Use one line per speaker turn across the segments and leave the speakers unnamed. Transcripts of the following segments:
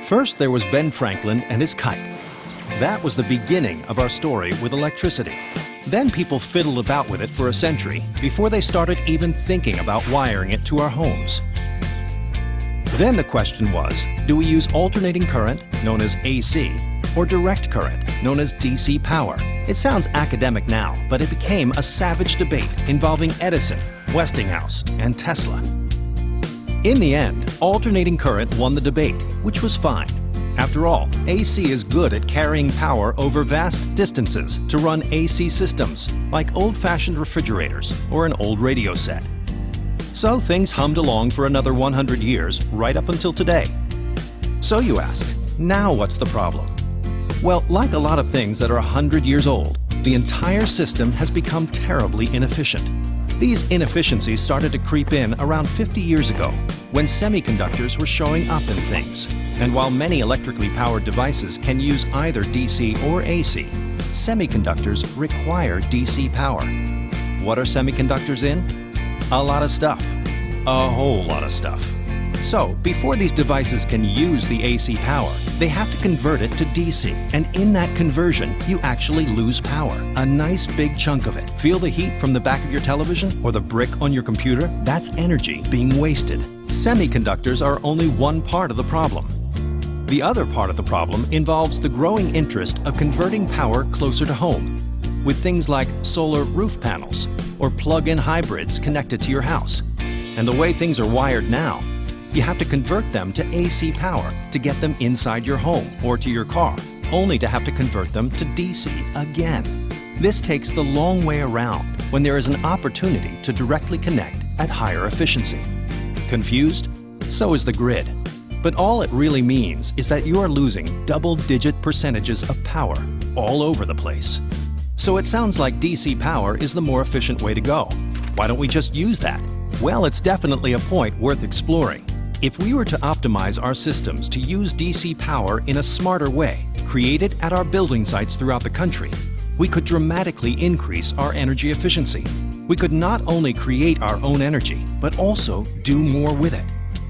First, there was Ben Franklin and his kite. That was the beginning of our story with electricity. Then people fiddled about with it for a century before they started even thinking about wiring it to our homes. Then the question was, do we use alternating current, known as AC, or direct current, known as DC power? It sounds academic now, but it became a savage debate involving Edison, Westinghouse, and Tesla. In the end, alternating current won the debate, which was fine. After all, AC is good at carrying power over vast distances to run AC systems, like old-fashioned refrigerators or an old radio set. So things hummed along for another 100 years, right up until today. So you ask, now what's the problem? Well, like a lot of things that are 100 years old, the entire system has become terribly inefficient. These inefficiencies started to creep in around 50 years ago, when semiconductors were showing up in things. And while many electrically powered devices can use either DC or AC, semiconductors require DC power. What are semiconductors in? A lot of stuff. A whole lot of stuff. So, before these devices can use the AC power, they have to convert it to DC. And in that conversion, you actually lose power. A nice big chunk of it. Feel the heat from the back of your television or the brick on your computer? That's energy being wasted. Semiconductors are only one part of the problem. The other part of the problem involves the growing interest of converting power closer to home, with things like solar roof panels or plug-in hybrids connected to your house. And the way things are wired now, you have to convert them to AC power to get them inside your home or to your car, only to have to convert them to DC again. This takes the long way around when there is an opportunity to directly connect at higher efficiency. Confused? So is the grid. But all it really means is that you are losing double-digit percentages of power all over the place. So it sounds like DC power is the more efficient way to go. Why don't we just use that? Well, it's definitely a point worth exploring. If we were to optimize our systems to use DC power in a smarter way, created at our building sites throughout the country, we could dramatically increase our energy efficiency. We could not only create our own energy, but also do more with it.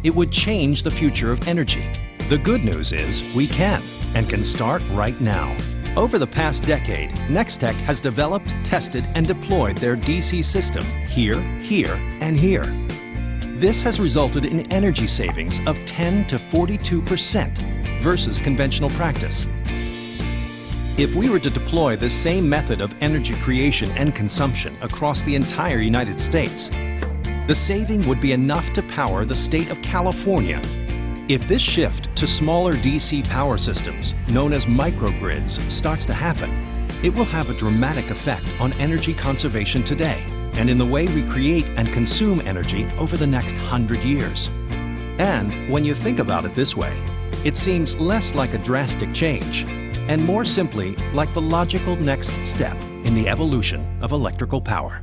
It would change the future of energy. The good news is we can, and can start right now. Over the past decade, Nextech has developed, tested, and deployed their DC system here, here, and here. This has resulted in energy savings of 10 to 42% versus conventional practice. If we were to deploy this same method of energy creation and consumption across the entire United States, the saving would be enough to power the state of California. If this shift to smaller DC power systems, known as microgrids, starts to happen, it will have a dramatic effect on energy conservation today and in the way we create and consume energy over the next 100 years. And when you think about it this way, it seems less like a drastic change and more simply like the logical next step in the evolution of electrical power.